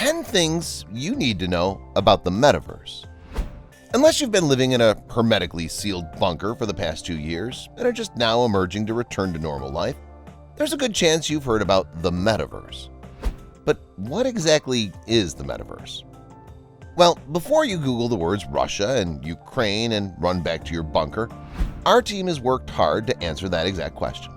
10 things you need to know about the Metaverse. Unless you've been living in a hermetically sealed bunker for the past 2 years and are just now emerging to return to normal life, there's a good chance you've heard about the Metaverse. But what exactly is the Metaverse? Well, before you Google the words Russia and Ukraine and run back to your bunker, our team has worked hard to answer that exact question.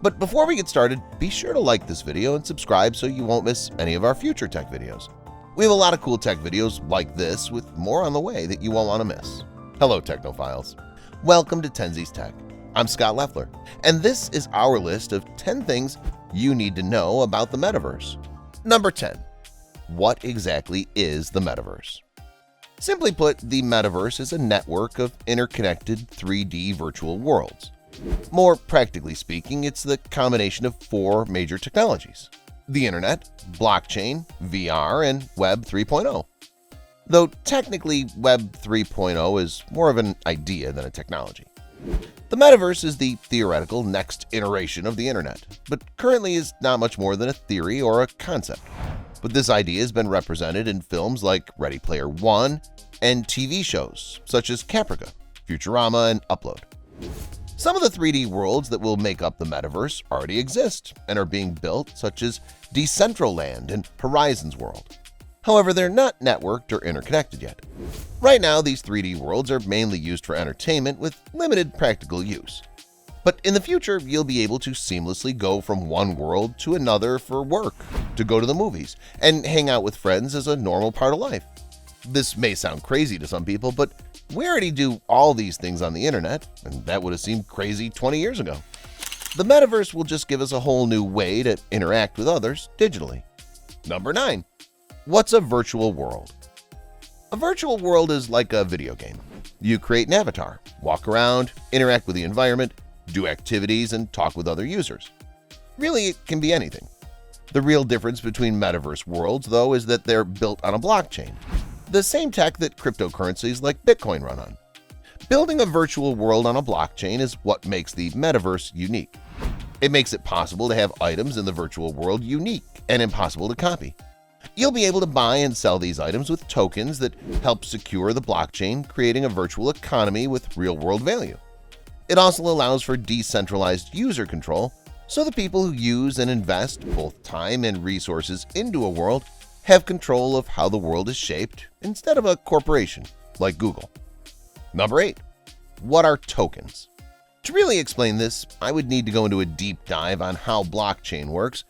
But before we get started, be sure to like this video and subscribe so you won't miss any of our future tech videos. We have a lot of cool tech videos like this with more on the way that you won't want to miss. Hello, Technophiles. Welcome to Tenzi's Tech. I'm Scott Leffler, and this is our list of 10 things you need to know about the Metaverse. Number 10. What exactly is the Metaverse? Simply put, the Metaverse is a network of interconnected 3D virtual worlds. More practically speaking, it's the combination of 4 major technologies: the Internet, blockchain, VR, and Web 3.0. Though technically Web 3.0 is more of an idea than a technology. The Metaverse is the theoretical next iteration of the Internet, but currently is not much more than a theory or a concept. But this idea has been represented in films like Ready Player One and TV shows such as Caprica, Futurama, and Upload. Some of the 3D worlds that will make up the Metaverse already exist and are being built, such as Decentraland and Horizons World. However, they're not networked or interconnected yet. Right now, these 3D worlds are mainly used for entertainment with limited practical use. But in the future, you'll be able to seamlessly go from one world to another for work, to go to the movies, and hang out with friends as a normal part of life. This may sound crazy to some people, but we already do all these things on the internet, and that would have seemed crazy 20 years ago. The Metaverse will just give us a whole new way to interact with others digitally. Number 9. What's a virtual world? A virtual world is like a video game. You create an avatar, walk around, interact with the environment, do activities, and talk with other users. Really, it can be anything. The real difference between Metaverse worlds, though, is that they're built on a blockchain, the same tech that cryptocurrencies like Bitcoin run on. Building a virtual world on a blockchain is what makes the Metaverse unique. It makes it possible to have items in the virtual world unique and impossible to copy. You'll be able to buy and sell these items with tokens that help secure the blockchain, creating a virtual economy with real-world value. It also allows for decentralized user control, so the people who use and invest both time and resources into a world have control of how the world is shaped instead of a corporation like Google. Number 8. What are tokens? To really explain this, I would need to go into a deep dive on how blockchain works,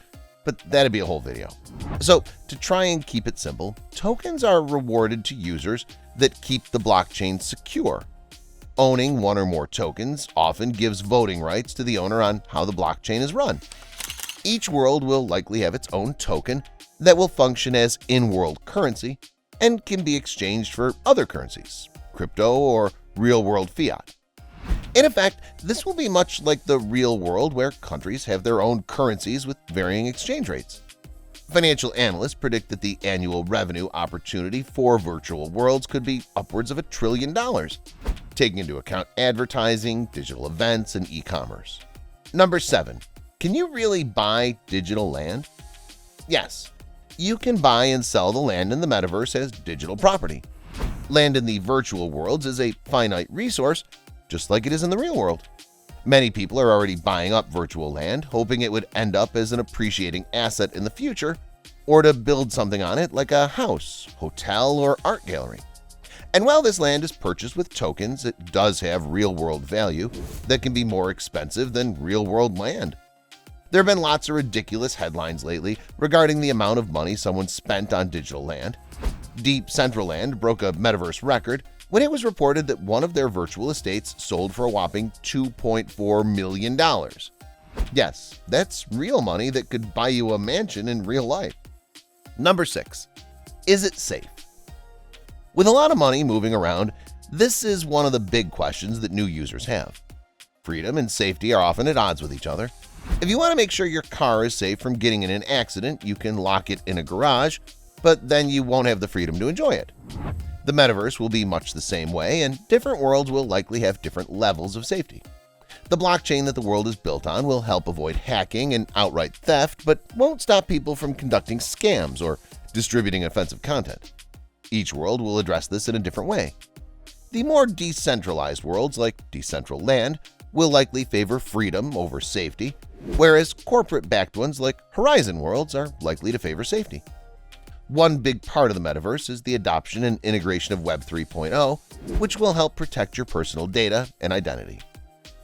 but that'd be a whole video. So to try and keep it simple, tokens are rewarded to users that keep the blockchain secure. Owning one or more tokens often gives voting rights to the owner on how the blockchain is run. Each world will likely have its own token that will function as in-world currency and can be exchanged for other currencies, crypto or real-world fiat. In effect, this will be much like the real world where countries have their own currencies with varying exchange rates. Financial analysts predict that the annual revenue opportunity for virtual worlds could be upwards of $1 trillion, taking into account advertising, digital events, and e-commerce. Number 7. Can you really buy digital land? Yes. You can buy and sell the land in the Metaverse as digital property. Land in the virtual worlds is a finite resource, just like it is in the real world. Many people are already buying up virtual land, hoping it would end up as an appreciating asset in the future, or to build something on it like a house, hotel, or art gallery. And while this land is purchased with tokens, it does have real-world value that can be more expensive than real-world land. There have been lots of ridiculous headlines lately regarding the amount of money someone spent on digital land. Decentraland broke a Metaverse record when it was reported that one of their virtual estates sold for a whopping $2.4 million. Yes, that's real money that could buy you a mansion in real life. Number 6. Is it safe? With a lot of money moving around, this is one of the big questions that new users have. Freedom and safety are often at odds with each other. If you want to make sure your car is safe from getting in an accident, you can lock it in a garage, but then you won't have the freedom to enjoy it. The Metaverse will be much the same way, and different worlds will likely have different levels of safety. The blockchain that the world is built on will help avoid hacking and outright theft, but won't stop people from conducting scams or distributing offensive content. Each world will address this in a different way. The more decentralized worlds, like Decentraland, will likely favor freedom over safety, whereas corporate-backed ones like Horizon worlds are likely to favor safety. One big part of the metaverse is the adoption and integration of Web 3.0, which will help protect your personal data and identity.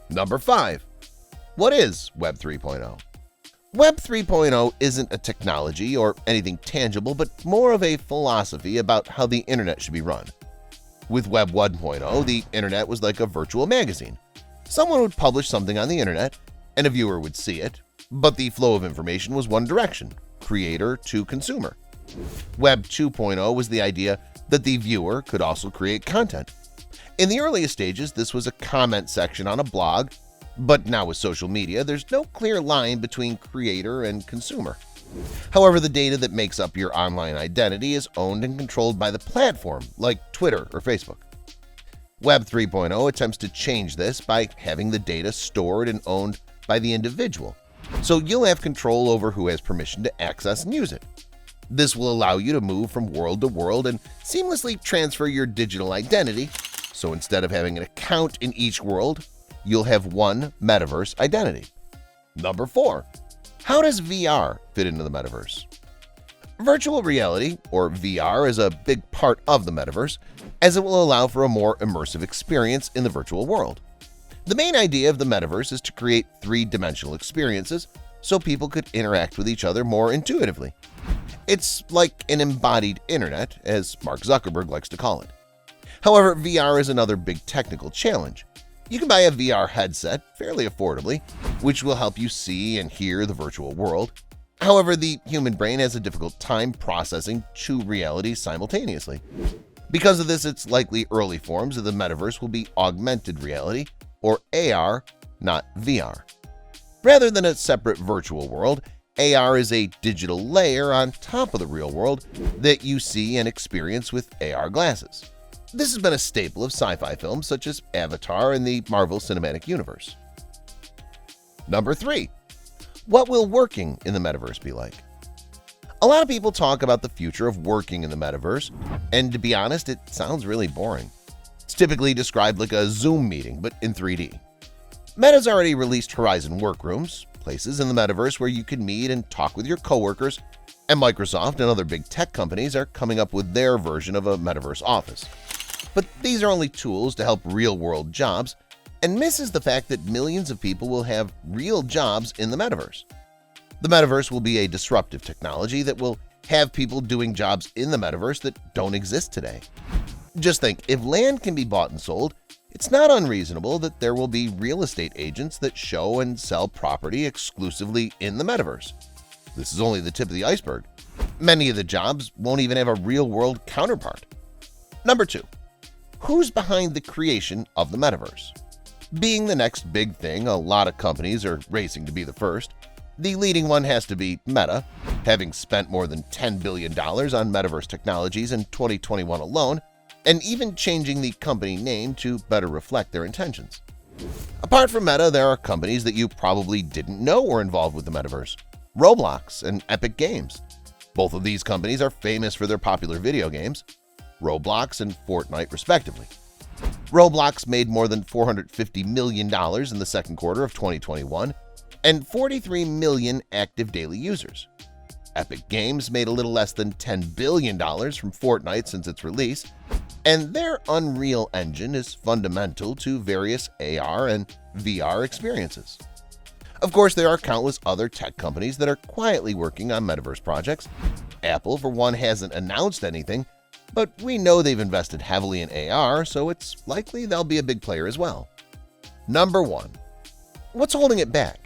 Number 5. What is Web 3.0? Web 3.0 isn't a technology or anything tangible, but more of a philosophy about how the internet should be run. With Web 1.0, the internet was like a virtual magazine. Someone would publish something on the internet, and a viewer would see it, but the flow of information was one direction, creator to consumer. Web 2.0 was the idea that the viewer could also create content. In the earliest stages, this was a comment section on a blog, but now with social media, there's no clear line between creator and consumer. However, the data that makes up your online identity is owned and controlled by the platform, like Twitter or Facebook. Web 3.0 attempts to change this by having the data stored and owned by the individual, so you'll have control over who has permission to access and use it. This will allow you to move from world to world and seamlessly transfer your digital identity, so instead of having an account in each world, you'll have one metaverse identity. Number 4. How does VR fit into the metaverse? Virtual reality, or VR, is a big part of the metaverse, as it will allow for a more immersive experience in the virtual world. The main idea of the metaverse is to create three-dimensional experiences so people could interact with each other more intuitively. It's like an embodied internet, as Mark Zuckerberg likes to call it. However, VR is another big technical challenge. You can buy a VR headset fairly affordably, which will help you see and hear the virtual world. However, the human brain has a difficult time processing two realities simultaneously. Because of this, it's likely early forms of the metaverse will be augmented reality, or AR, not VR. Rather than a separate virtual world, AR is a digital layer on top of the real world that you see and experience with AR glasses. This has been a staple of sci-fi films such as Avatar and the Marvel Cinematic Universe. Number 3. What will working in the metaverse be like? A lot of people talk about the future of working in the metaverse, and to be honest, it sounds really boring. It's typically described like a Zoom meeting, but in 3D. Meta's already released Horizon Workrooms, places in the metaverse where you can meet and talk with your coworkers, and Microsoft and other big tech companies are coming up with their version of a metaverse office. But these are only tools to help real-world jobs, and misses the fact that millions of people will have real jobs in the metaverse. The metaverse will be a disruptive technology that will have people doing jobs in the metaverse that don't exist today. Just think, if land can be bought and sold, it's not unreasonable that there will be real estate agents that show and sell property exclusively in the metaverse. This is only the tip of the iceberg. Many of the jobs won't even have a real-world counterpart. Number 2. Who's behind the creation of the metaverse? Being the next big thing, a lot of companies are racing to be the first. The leading one has to be Meta, having spent more than $10 billion on metaverse technologies in 2021 alone, and even changing the company name to better reflect their intentions. Apart from Meta, there are companies that you probably didn't know were involved with the metaverse: Roblox and Epic Games. Both of these companies are famous for their popular video games, Roblox and Fortnite respectively. Roblox made more than $450 million in the second quarter of 2021 and 43 million active daily users. Epic Games made a little less than $10 billion from Fortnite since its release, and their Unreal Engine is fundamental to various AR and VR experiences. Of course, there are countless other tech companies that are quietly working on metaverse projects. Apple, for one, hasn't announced anything, but we know they've invested heavily in AR, so it's likely they'll be a big player as well. Number 1. What's holding it back?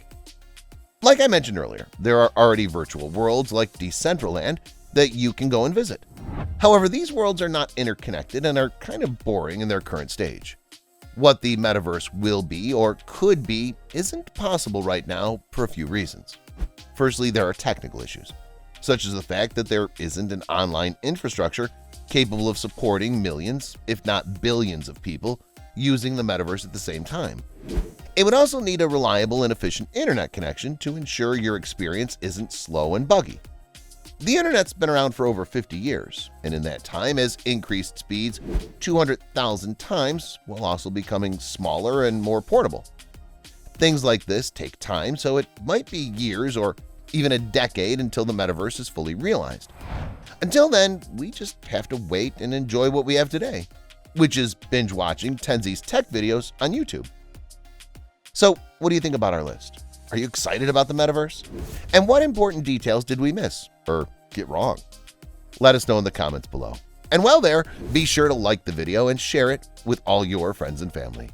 Like I mentioned earlier, there are already virtual worlds like Decentraland that you can go and visit. However, these worlds are not interconnected and are kind of boring in their current stage. What the metaverse will be or could be isn't possible right now for a few reasons. Firstly, there are technical issues, such as the fact that there isn't an online infrastructure capable of supporting millions, if not billions of people using the metaverse at the same time. It would also need a reliable and efficient internet connection to ensure your experience isn't slow and buggy. The internet's been around for over 50 years, and in that time has increased speeds 200,000 times while also becoming smaller and more portable. Things like this take time, so it might be years or even a decade until the metaverse is fully realized. Until then, we just have to wait and enjoy what we have today, which is binge watching Tenzi's tech videos on YouTube. So, what do you think about our list? Are you excited about the metaverse? And what important details did we miss or get wrong? Let us know in the comments below. And while there, be sure to like the video and share it with all your friends and family.